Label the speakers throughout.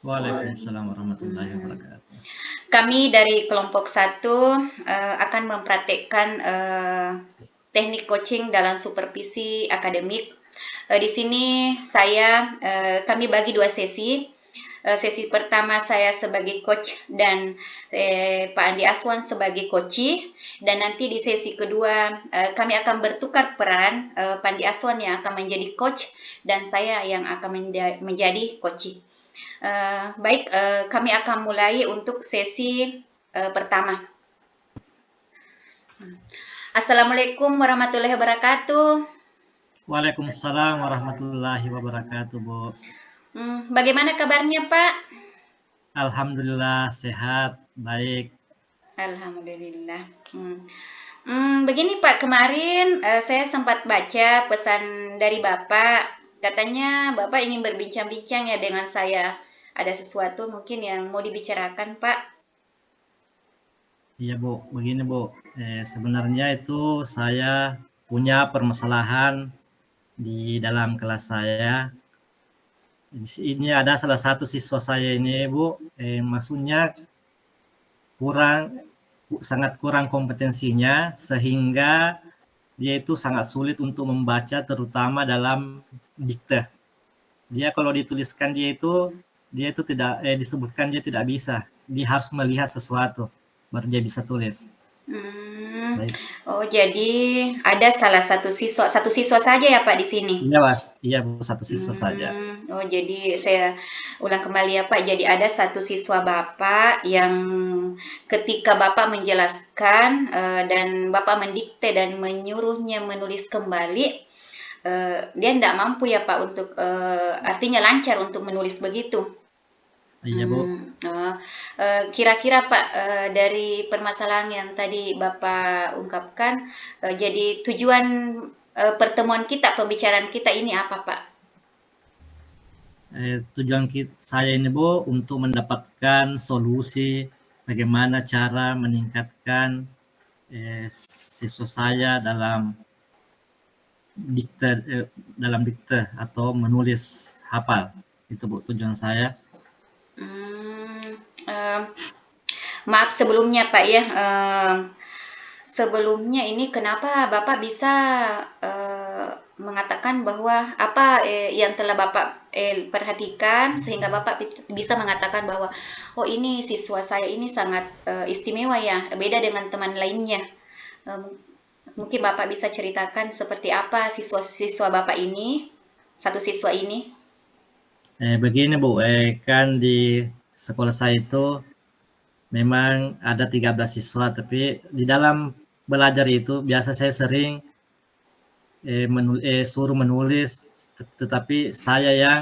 Speaker 1: Waalaikumsalam warahmatullahi wabarakatuh.
Speaker 2: Kami dari kelompok satu akan mempraktekkan teknik coaching dalam supervisi akademik. Di sini kami bagi dua sesi. Sesi pertama saya sebagai coach dan Pak Andi Aswan sebagai coachee, dan nanti di sesi kedua kami akan bertukar peran, Pak Andi Aswan yang akan menjadi coach dan saya yang akan menjadi coachee. Baik, kami akan mulai untuk sesi pertama. Assalamualaikum warahmatullahi wabarakatuh.
Speaker 1: Waalaikumsalam warahmatullahi wabarakatuh, Bu.
Speaker 2: Bagaimana kabarnya, Pak?
Speaker 1: Alhamdulillah sehat, baik.
Speaker 2: Alhamdulillah. Begini Pak, kemarin saya sempat baca pesan dari Bapak. Katanya Bapak ingin berbincang-bincang ya dengan saya. Ada sesuatu mungkin yang mau dibicarakan, Pak?
Speaker 1: Iya, Bu. Begini, Bu. Sebenarnya itu saya punya permasalahan di dalam kelas saya. Ini ada salah satu siswa saya ini, Bu. Maksudnya sangat kurang kompetensinya sehingga dia itu sangat sulit untuk membaca, terutama dalam dikte. Dia kalau dituliskan dia itu tidak disebutkan dia tidak bisa. Dia harus melihat sesuatu baru dia bisa tulis. Baik.
Speaker 2: Oh, jadi ada satu siswa saja ya Pak di sini?
Speaker 1: Iya, Mas. Iya, Bu, satu siswa saja.
Speaker 2: Oh, jadi saya ulang kembali ya Pak. Jadi ada satu siswa Bapak yang ketika Bapak menjelaskan dan Bapak mendikte dan menyuruhnya menulis kembali, dia tidak mampu ya Pak untuk artinya lancar untuk menulis begitu.
Speaker 1: Iya, Bu.
Speaker 2: Kira-kira Pak, dari permasalahan yang tadi Bapak ungkapkan, jadi tujuan pertemuan kita, pembicaraan kita ini apa Pak?
Speaker 1: Tujuan saya ini, Bu, untuk mendapatkan solusi bagaimana cara meningkatkan siswa saya dalam dikte atau menulis hafal. Itu, Bu, tujuan saya.
Speaker 2: Maaf sebelumnya Pak ya, sebelumnya ini kenapa Bapak bisa mengatakan bahwa apa yang telah Bapak perhatikan sehingga Bapak bisa mengatakan bahwa oh ini siswa saya ini sangat istimewa ya, beda dengan teman lainnya. Mungkin Bapak bisa ceritakan seperti apa siswa-siswa Bapak ini, satu siswa ini?
Speaker 1: Begini, Bu, kan di sekolah saya itu memang ada 13 siswa, tapi di dalam belajar itu biasa saya sering suruh menulis, tetapi saya yang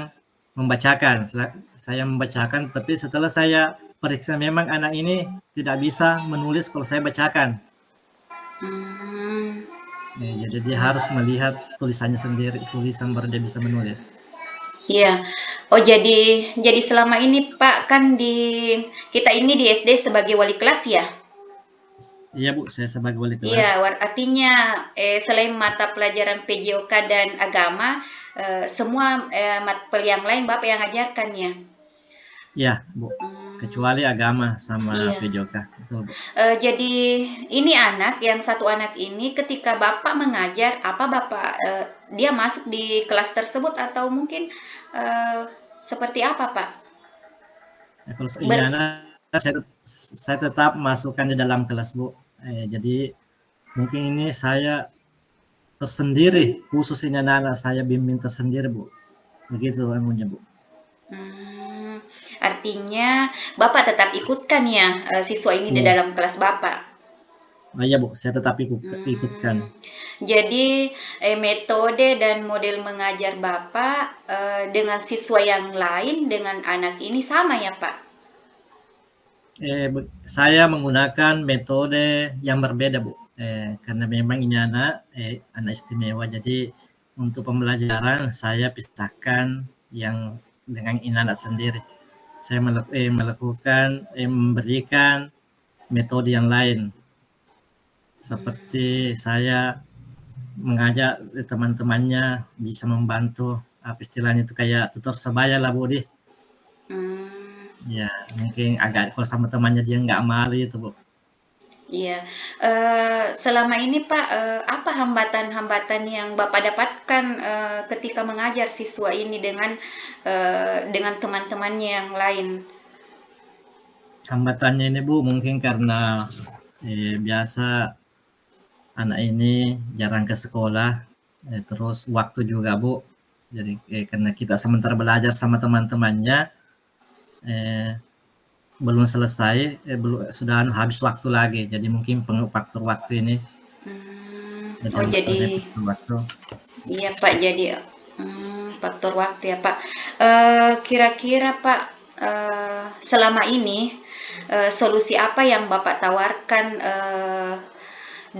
Speaker 1: membacakan. Saya membacakan, tapi setelah saya periksa memang anak ini tidak bisa menulis kalau saya bacakan. Jadi dia harus melihat tulisannya sendiri, tulisan baru dia bisa menulis.
Speaker 2: Iya. Oh, jadi selama ini Pak kan kita ini di SD sebagai wali kelas ya?
Speaker 1: Iya, Bu, saya sebagai wali kelas.
Speaker 2: Iya, artinya selain mata pelajaran PJOK dan agama, semua mata yang lain Bapak yang ajarkan ya?
Speaker 1: Iya, Bu. Kecuali agama sama
Speaker 2: Iya.
Speaker 1: PJOK. Betul, Bu.
Speaker 2: Jadi ini satu anak ini ketika Bapak mengajar, apa Bapak dia masuk di kelas tersebut atau mungkin seperti apa Pak?
Speaker 1: Kalau ini anak saya tetap masukkan di dalam kelas, Bu. Jadi mungkin ini saya tersendiri, khusus ini anak-anak saya bimbing tersendiri, Bu. Begitu anunya, Bu.
Speaker 2: Artinya Bapak tetap ikutkan ya siswa ini di dalam kelas Bapak?
Speaker 1: Iya, Bu, saya tetap ikutkan.
Speaker 2: Jadi metode dan model mengajar Bapak dengan siswa yang lain dengan anak ini sama ya Pak?
Speaker 1: Saya menggunakan metode yang berbeda, Bu. Karena memang ini anak istimewa, jadi untuk pembelajaran saya pisahkan yang dengan ini anak sendiri. Saya memberikan metode yang lain, seperti saya mengajak teman-temannya bisa membantu, istilahnya itu kayak tutor sebaya lah, Bu. Ya, mungkin agak kalau sama temannya dia nggak malu itu, Bu.
Speaker 2: Iya, selama ini Pak, apa hambatan-hambatan yang Bapak dapatkan, ketika mengajar siswa ini dengan teman-temannya yang lain?
Speaker 1: Hambatannya ini, Bu, mungkin karena, biasa anak ini jarang ke sekolah, terus waktu juga, Bu. Jadi, karena kita sementara belajar sama teman-temannya, eh, belum selesai, sudah habis waktu lagi. Jadi mungkin faktor waktu ini, jadi
Speaker 2: Oh
Speaker 1: hambatan saya
Speaker 2: jadi
Speaker 1: faktor waktu.
Speaker 2: iya Pak, jadi faktor waktu ya Pak. Kira-kira Pak, selama ini, solusi apa yang Bapak tawarkan,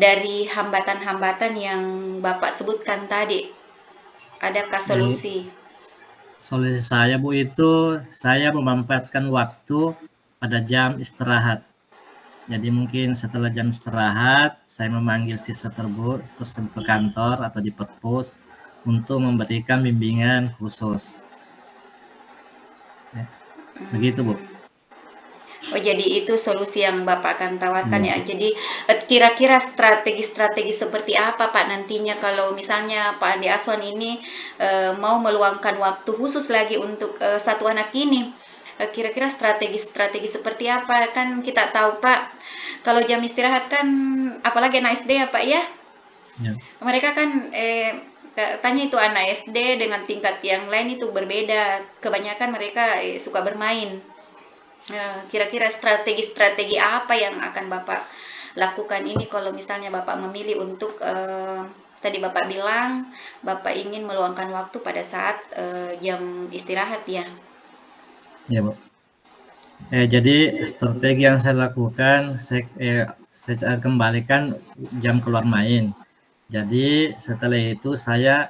Speaker 2: dari hambatan-hambatan yang Bapak sebutkan tadi? Adakah
Speaker 1: Eh,
Speaker 2: solusi?
Speaker 1: Solusi saya, Bu, itu saya memanfaatkan waktu pada jam istirahat. Jadi mungkin setelah jam istirahat, saya memanggil siswa tersebut ke kantor atau di perpus untuk memberikan bimbingan khusus. Ya, begitu, Bu.
Speaker 2: Oh, jadi itu solusi yang Bapak akan tawarkan
Speaker 1: Iya,
Speaker 2: ya.
Speaker 1: Bu.
Speaker 2: Jadi kira-kira strategi-strategi seperti apa Pak nantinya kalau misalnya Pak Andi Aswan ini mau meluangkan waktu khusus lagi untuk satu anak ini. Kira-kira strategi-strategi seperti apa? Kan kita tahu Pak, kalau jam istirahat kan apalagi anak SD ya Pak ya.
Speaker 1: Ya,
Speaker 2: Mereka kan tanya itu anak SD dengan tingkat yang lain itu berbeda. Kebanyakan mereka suka bermain. Kira-kira strategi-strategi apa yang akan Bapak lakukan ini kalau misalnya Bapak memilih untuk tadi Bapak bilang Bapak ingin meluangkan waktu pada saat jam istirahat ya.
Speaker 1: ya, Bu. Jadi strategi yang saya lakukan, saya kembalikan jam keluar main. Jadi setelah itu saya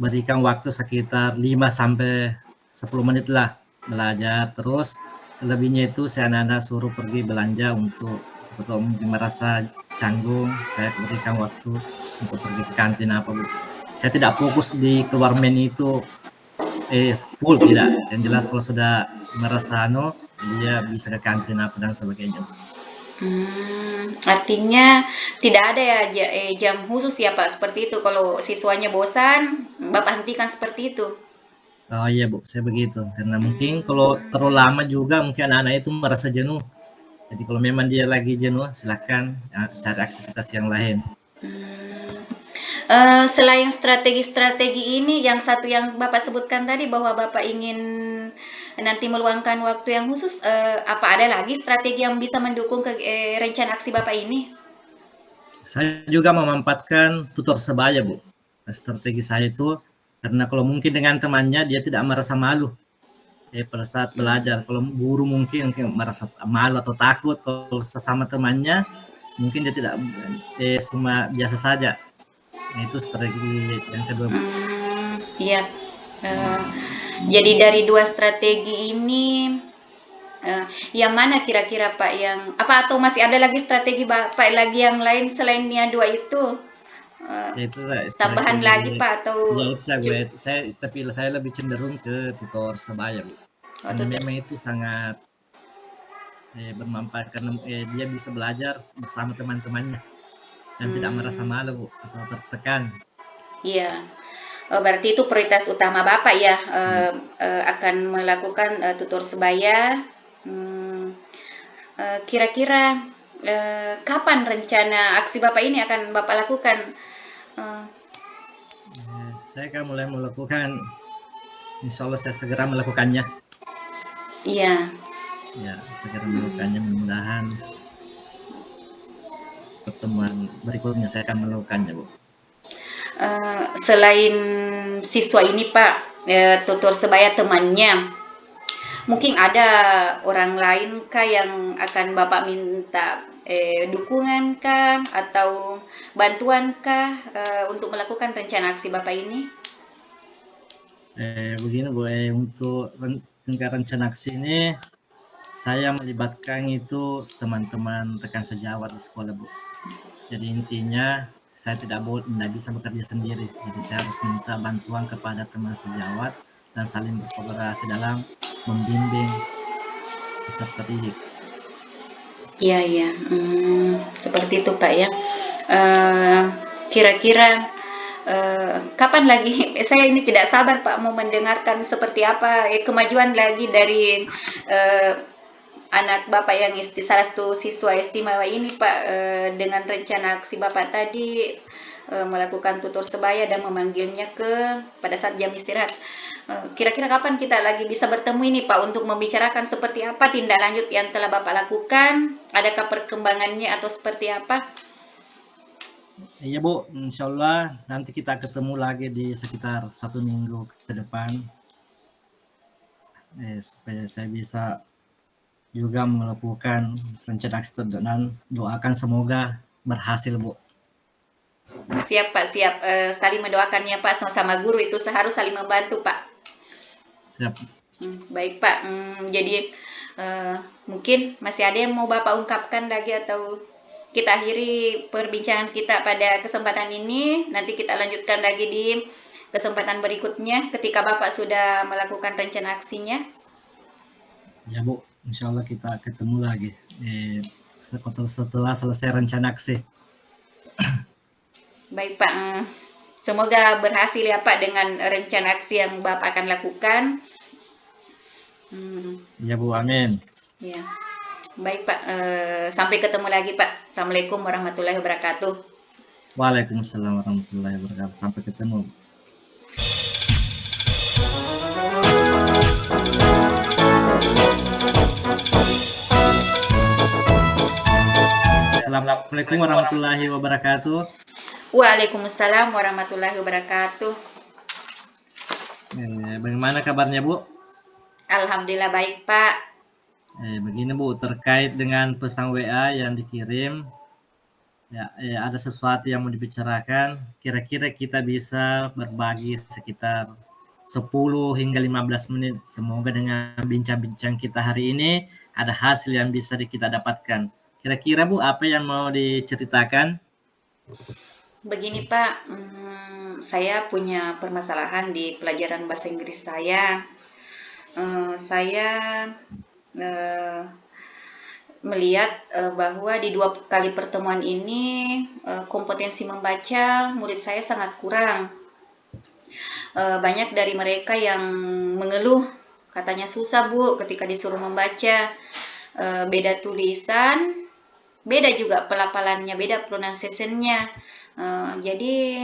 Speaker 1: berikan waktu sekitar 5 sampai 10 menit lah belajar, terus selebihnya itu saya anak-anak suruh pergi belanja untuk siapa tahu mungkin merasa canggung, saya berikan waktu untuk pergi ke kantin apa, Bu. Saya tidak fokus di keluar main itu, full tidak, yang jelas kalau sudah merasa dia bisa ke kantin apa dan sebagainya, Bu.
Speaker 2: Artinya tidak ada ya jam khusus ya Pak seperti itu. Kalau siswanya bosan, Bapak hentikan seperti itu.
Speaker 1: Oh iya, Bu, saya begitu. Karena mungkin kalau terlalu
Speaker 2: Hmm.
Speaker 1: lama juga mungkin anak-anak itu merasa jenuh. Jadi kalau memang dia lagi jenuh, silakan cari aktivitas yang lain.
Speaker 2: Hmm. Selain strategi-strategi ini, yang satu yang Bapak sebutkan tadi bahwa Bapak ingin nanti meluangkan waktu yang khusus, apa ada lagi strategi yang bisa mendukung rencana aksi Bapak ini?
Speaker 1: Saya juga memanfaatkan tutor sebaya, Bu. Strategi saya itu karena kalau mungkin dengan temannya dia tidak merasa malu pada saat belajar. Kalau guru mungkin merasa malu atau takut, kalau sesama temannya mungkin dia tidak cuma biasa saja. Nah, itu strategi yang kedua, Bu.
Speaker 2: Iya. Eh, jadi dari dua strategi ini, yang mana kira-kira Pak yang apa atau masih ada lagi strategi Bapak lagi yang lain selain yang dua itu? Eh,
Speaker 1: Ya itu
Speaker 2: Tambahan
Speaker 1: strategi
Speaker 2: lagi Pak atau
Speaker 1: ya itu saya,
Speaker 2: cuk?
Speaker 1: tapi saya lebih cenderung ke tutor sebaya, Bu. Karena
Speaker 2: Atau
Speaker 1: memang
Speaker 2: terus?
Speaker 1: itu sangat bermanfaat karena dia bisa belajar bersama teman-temannya dan tidak merasa
Speaker 2: Hmm,
Speaker 1: malu, Bu, atau tertekan.
Speaker 2: iya. Oh, berarti itu prioritas utama Bapak ya,
Speaker 1: Ya.
Speaker 2: akan melakukan tutor sebaya. Hmm, Kira-kira kapan rencana aksi Bapak ini akan Bapak lakukan? Eh,
Speaker 1: Saya akan mulai melakukan, insya Allah saya segera melakukannya.
Speaker 2: iya.
Speaker 1: Ya, segera melakukannya.
Speaker 2: Hmm.
Speaker 1: Mudah-mudahan pertemuan berikutnya saya akan melakukannya, Bu.
Speaker 2: Selain siswa ini Pak, tutor sebaya temannya, mungkin ada orang lain kah yang akan Bapak minta dukungan kah atau bantuan kah untuk melakukan rencana aksi Bapak ini?
Speaker 1: Begini, Bu, untuk rencana aksi ini saya melibatkan itu teman-teman rekan sejawat di sekolah, Bu. Jadi intinya saya tidak bisa bekerja sendiri. Jadi saya harus minta bantuan kepada teman sejawat dan saling berkolaborasi dalam membimbing. peserta didik.
Speaker 2: Iya, iya. Seperti itu, Pak, ya. Eh, Kira-kira kapan lagi saya ini tidak sabar, Pak, mau mendengarkan seperti apa kemajuan lagi dari eh, anak Bapak yang salah satu siswa istimewa ini, Pak, dengan rencana aksi Bapak tadi melakukan tutur sebaya dan memanggilnya pada saat jam istirahat. Kira-kira kapan kita lagi bisa bertemu ini, Pak, untuk membicarakan seperti apa tindak lanjut yang telah Bapak lakukan? Adakah perkembangannya atau seperti apa?
Speaker 1: Iya Bu, insya Allah nanti kita ketemu lagi di sekitar 1 minggu ke depan, supaya saya bisa juga melakukan rencana aksi dan doakan semoga berhasil Bu.
Speaker 2: Siap, Pak, siap. Saling mendoakannya, Pak, sama-sama guru itu harus saling membantu, Pak.
Speaker 1: Siap.
Speaker 2: Baik, Pak. Jadi mungkin masih ada yang mau Bapak ungkapkan lagi atau kita akhiri perbincangan kita pada kesempatan ini. Nanti kita lanjutkan lagi di kesempatan berikutnya ketika Bapak sudah melakukan rencana aksinya.
Speaker 1: Ya Bu, insya Allah kita ketemu lagi setelah selesai rencana aksi.
Speaker 2: Baik, Pak. Semoga berhasil ya, Pak, dengan rencana aksi yang Bapak akan lakukan.
Speaker 1: Ya Bu, amin.
Speaker 2: Ya. Baik, Pak. Sampai ketemu lagi, Pak. Assalamualaikum warahmatullahi wabarakatuh.
Speaker 1: Waalaikumsalam warahmatullahi wabarakatuh. Sampai ketemu. Assalamualaikum warahmatullahi wabarakatuh.
Speaker 2: Waalaikumsalam warahmatullahi wabarakatuh.
Speaker 1: Bagaimana kabarnya Bu?
Speaker 2: Alhamdulillah baik, Pak.
Speaker 1: Begini Bu, terkait dengan pesan WA yang dikirim, ya, ada sesuatu yang mau dibicarakan. Kira-kira kita bisa berbagi sekitar 10 hingga 15 menit. Semoga dengan bincang-bincang kita hari ini ada hasil yang bisa kita dapatkan. Kira-kira Bu, apa yang mau diceritakan?
Speaker 2: Begini, Pak, saya punya permasalahan di pelajaran bahasa Inggris saya. Saya melihat bahwa di 2 kali pertemuan ini kompetensi membaca murid saya sangat kurang. Banyak dari mereka yang mengeluh, katanya susah Bu ketika disuruh membaca, beda tulisan, beda juga pelafalannya, beda pronunciation-nya. Jadi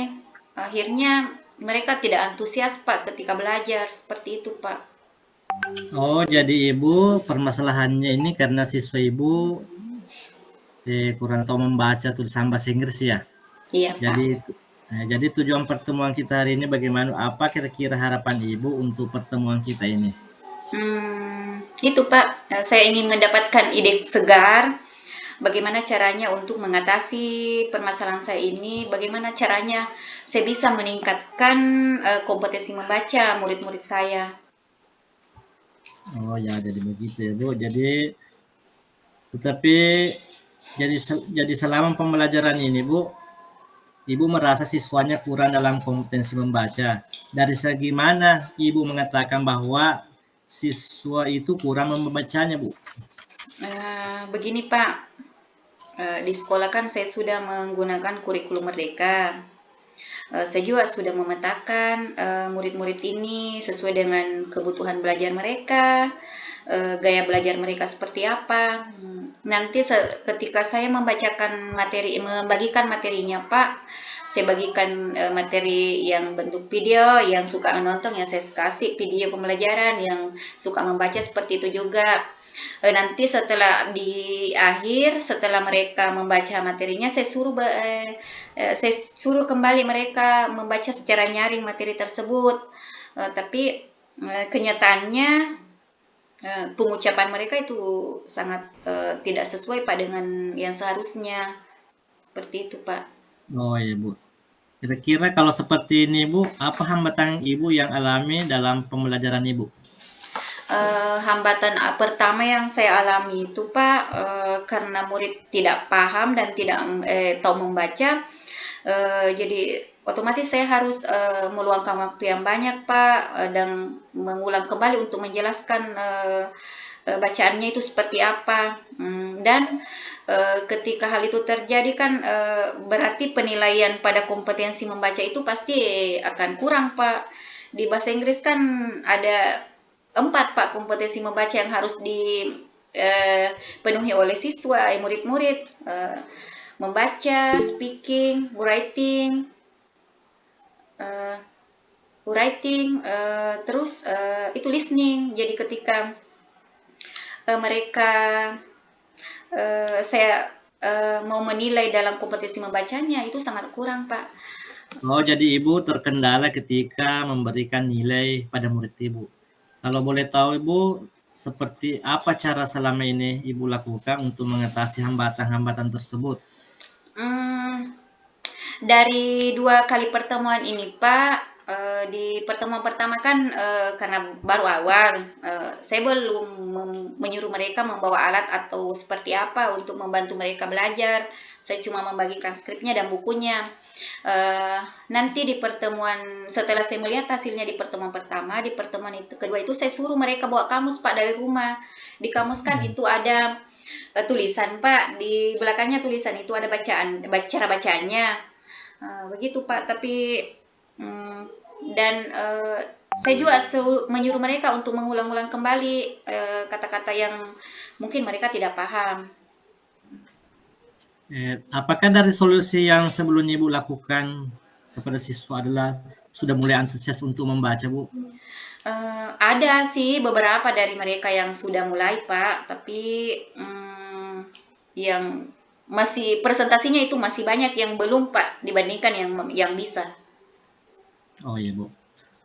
Speaker 2: akhirnya mereka tidak antusias, Pak, ketika belajar, seperti itu, Pak.
Speaker 1: Oh, jadi Ibu permasalahannya ini karena siswa Ibu kurang tahu membaca tulisan bahasa Inggris ya?
Speaker 2: Iya, Pak.
Speaker 1: Jadi tujuan pertemuan kita hari ini bagaimana? Apa kira-kira harapan Ibu untuk pertemuan kita ini?
Speaker 2: Itu, Pak, saya ingin mendapatkan ide segar bagaimana caranya untuk mengatasi permasalahan saya ini, bagaimana caranya saya bisa meningkatkan kompetensi membaca murid-murid saya.
Speaker 1: Oh ya, jadi begitu ya Bu. Tetapi jadi selama pembelajaran ini Bu, Ibu merasa siswanya kurang dalam kompetensi membaca. Dari segi mana Ibu mengatakan bahwa siswa itu kurang membacanya Bu?
Speaker 2: Begini, Pak, di sekolah kan saya sudah menggunakan kurikulum merdeka. Saya juga sudah memetakan murid-murid ini sesuai dengan kebutuhan belajar mereka, gaya belajar mereka seperti apa. Nanti ketika saya membagikan materinya, Pak, saya bagikan materi yang bentuk video, yang suka menonton, yang saya kasih video pembelajaran, yang suka membaca seperti itu juga. Nanti setelah mereka membaca materinya, saya suruh kembali mereka membaca secara nyaring materi tersebut. Tapi kenyataannya pengucapan mereka itu sangat tidak sesuai, Pak, dengan yang seharusnya. Seperti itu, Pak.
Speaker 1: Oh iya Bu. Kira-kira kalau seperti ini Bu, apa hambatan Ibu yang alami dalam pembelajaran Ibu?
Speaker 2: Hambatan pertama yang saya alami itu, Pak, karena murid tidak paham dan tidak tahu membaca, jadi otomatis saya harus meluangkan waktu yang banyak, Pak, dan mengulang kembali untuk menjelaskan bacaannya itu seperti apa. Dan ketika hal itu terjadi kan berarti penilaian pada kompetensi membaca itu pasti akan kurang, Pak. Di bahasa Inggris kan ada 4, Pak, kompetensi membaca yang harus dipenuhi oleh siswa, murid-murid. Membaca, speaking, writing, eh, terus itu listening. Jadi ketika mereka saya mau menilai dalam kompetensi membacanya itu sangat kurang, Pak.
Speaker 1: Oh, jadi Ibu terkendala ketika memberikan nilai pada murid Ibu. Kalau boleh tahu Ibu, seperti apa cara selama ini Ibu lakukan untuk mengatasi hambatan-hambatan tersebut?
Speaker 2: Hmm, Dari 2 kali pertemuan ini, Pak, di pertemuan pertama kan karena baru awal, saya belum menyuruh mereka membawa alat atau seperti apa untuk membantu mereka belajar. Saya cuma membagikan skripnya dan bukunya. Nanti di pertemuan setelah saya melihat hasilnya di pertemuan pertama, di pertemuan itu kedua itu saya suruh mereka bawa kamus, Pak, dari rumah. Di kamus kan itu ada tulisan, Pak, di belakangnya tulisan itu ada cara bacanya. Begitu, Pak, tapi mm, dan saya juga menyuruh mereka untuk mengulang-ulang kembali kata-kata yang mungkin mereka tidak paham.
Speaker 1: Apakah dari solusi yang sebelumnya Ibu lakukan kepada siswa adalah sudah mulai antusias untuk membaca, Bu?
Speaker 2: Ada sih beberapa dari mereka yang sudah mulai, Pak, tapi yang masih presentasinya itu masih banyak yang belum, Pak, dibandingkan yang bisa.
Speaker 1: Oh iya, Bu.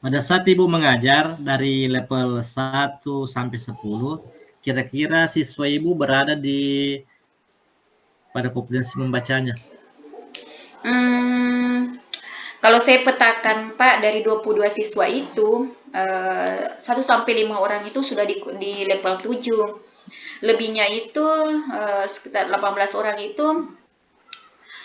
Speaker 1: Pada saat Ibu mengajar dari level 1 sampai 10, kira-kira siswa Ibu berada pada kompetensi membacanya?
Speaker 2: Hmm, Kalau saya petakan, Pak, dari 22 siswa itu, 1 sampai 5 orang itu sudah di level 7. Lebihnya itu sekitar 18 orang itu,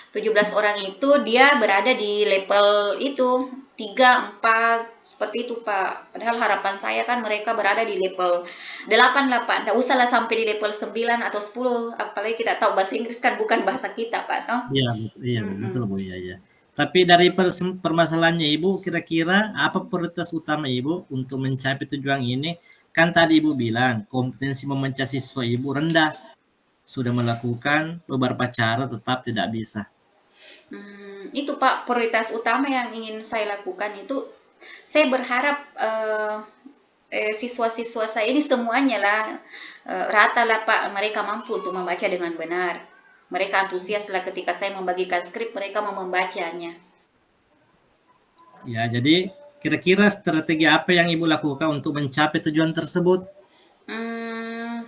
Speaker 2: 17 orang itu dia berada di level itu 3, 4 seperti itu, Pak. Padahal harapan saya kan mereka berada di level 8 lah, Pak. Nggak usahlah sampai di level 9 atau 10. Apalagi kita tahu bahasa Inggris kan bukan bahasa kita, Pak, toh.
Speaker 1: Iya, betul, iya, Bu, betul,
Speaker 2: Mm-mm.
Speaker 1: Bu, iya, iya. Tapi dari permasalahannya Ibu, kira-kira apa prioritas utama Ibu untuk mencapai tujuan ini? Kan tadi Ibu bilang kompetensi membaca siswa Ibu rendah, sudah melakukan beberapa cara tetap tidak bisa.
Speaker 2: Itu, Pak, prioritas utama yang ingin saya lakukan itu, saya berharap siswa-siswa saya ini semuanya lah rata lah, Pak, mereka mampu untuk membaca dengan benar. Mereka antusias lah ketika saya membagikan skrip, mereka mau membacanya.
Speaker 1: Ya, jadi kira-kira strategi apa yang Ibu lakukan untuk mencapai tujuan tersebut?
Speaker 2: Hmm,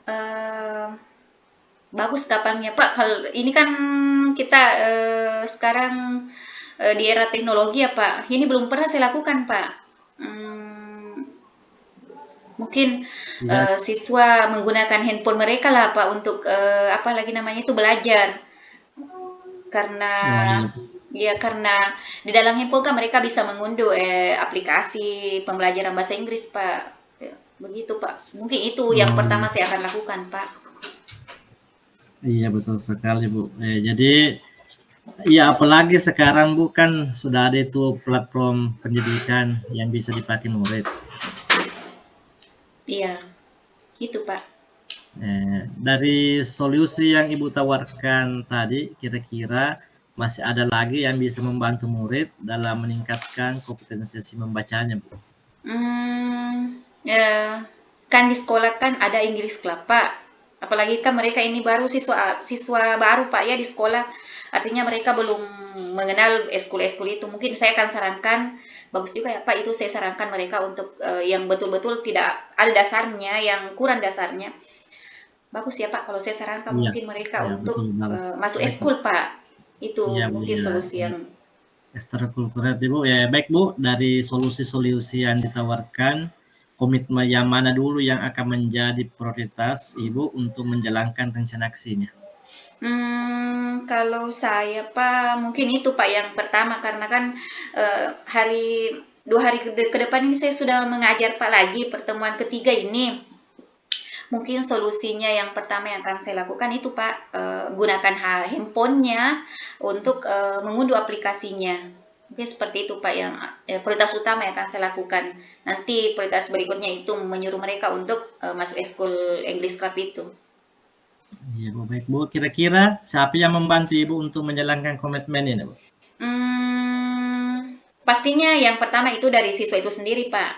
Speaker 2: eh, Bagus gampangnya, Pak. Kalau ini kan kita sekarang di era teknologi ya, Pak. Ini belum pernah saya lakukan, Pak. Hmm, Mungkin
Speaker 1: Ya,
Speaker 2: siswa menggunakan handphone mereka lah, Pak, untuk apa lagi namanya itu belajar. Karena
Speaker 1: oh iya,
Speaker 2: ya karena di dalam handphone kan mereka bisa mengunduh aplikasi pembelajaran bahasa Inggris, Pak. Ya, begitu, Pak. Mungkin itu yang
Speaker 1: oh
Speaker 2: pertama saya akan lakukan, Pak.
Speaker 1: iya betul sekali Bu. Jadi ya apalagi sekarang Bu kan sudah ada itu platform pendidikan yang bisa dipakai murid.
Speaker 2: Iya, itu, Pak.
Speaker 1: Dari solusi yang Ibu tawarkan tadi, kira-kira masih ada lagi yang bisa membantu murid dalam meningkatkan kompetensi membacanya, Bu?
Speaker 2: Ya, kan di sekolah kan ada Inggris Club, Pak. Apalagi kan mereka ini baru siswa siswa baru, Pak, ya di sekolah. Artinya mereka belum mengenal eskul-eskul itu. Mungkin saya akan sarankan, bagus juga ya, Pak, itu saya sarankan mereka untuk yang betul-betul tidak ada dasarnya, yang kurang dasarnya. Bagus ya, Pak, kalau saya sarankan
Speaker 1: Iya,
Speaker 2: mungkin mereka
Speaker 1: iya betul,
Speaker 2: untuk
Speaker 1: bagus.
Speaker 2: masuk
Speaker 1: Baik, Bu.
Speaker 2: eskul, Pak.
Speaker 1: Iya,
Speaker 2: Itu
Speaker 1: Bu,
Speaker 2: mungkin
Speaker 1: ya.
Speaker 2: solusi yang
Speaker 1: Ekstrakurikuler, Ibu. Ya, baik, Bu. Dari solusi-solusi yang ditawarkan, komitmen yang mana dulu yang akan menjadi prioritas Ibu untuk menjalankan rencana aksinya?
Speaker 2: Kalau saya, Pak, mungkin itu, Pak, yang pertama karena kan hari 2 hari ke depan ini saya sudah mengajar, Pak, lagi pertemuan ketiga ini. Mungkin solusinya yang pertama yang akan saya lakukan itu Pak, gunakan handphonenya untuk mengunduh aplikasinya. Mungkin seperti itu Pak yang prioritas utama yang akan saya lakukan. Nanti prioritas berikutnya itu menyuruh mereka untuk masuk ekskul English Club itu.
Speaker 1: Iya Bu, baik Bu. Kira-kira siapa yang membantu Ibu untuk menjalankan komitmen ini Bu?
Speaker 2: Pastinya yang pertama itu dari siswa itu sendiri Pak.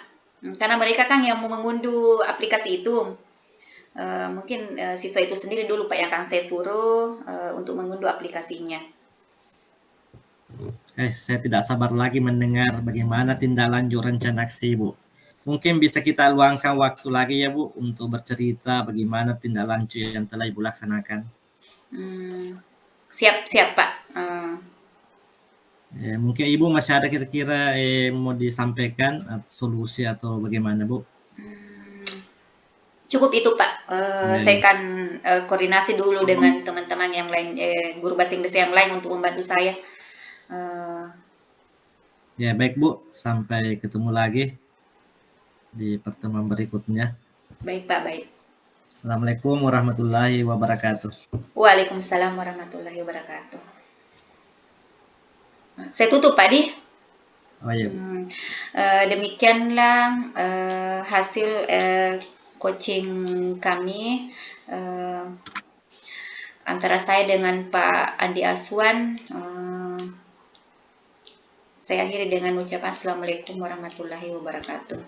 Speaker 2: Karena mereka kan yang mau mengunduh aplikasi itu. Mungkin siswa itu sendiri dulu Pak yang akan saya suruh untuk mengunduh aplikasinya.
Speaker 1: Saya tidak sabar lagi mendengar bagaimana tindak lanjut rencana aksi Ibu. Mungkin bisa kita luangkan waktu lagi ya Bu untuk bercerita bagaimana tindak lanjut yang telah Ibu laksanakan.
Speaker 2: Siap Pak.
Speaker 1: Mungkin Ibu masih ada kira-kira mau disampaikan solusi atau bagaimana Bu?
Speaker 2: Cukup itu Pak. Saya
Speaker 1: Ya.
Speaker 2: akan koordinasi dulu dengan teman-teman yang lain, guru bahasa Inggris yang lain untuk membantu saya.
Speaker 1: Ya baik Bu, sampai ketemu lagi di pertemuan berikutnya.
Speaker 2: Baik Pak, baik.
Speaker 1: Assalamualaikum warahmatullahi wabarakatuh.
Speaker 2: Waalaikumsalam warahmatullahi wabarakatuh. Saya tutup Pak Di.
Speaker 1: Oh iya Bu.
Speaker 2: Demikianlah hasil coaching kami antara saya dengan Pak Andi Aswan. Saya akhiri dengan ucapan Assalamualaikum warahmatullahi wabarakatuh.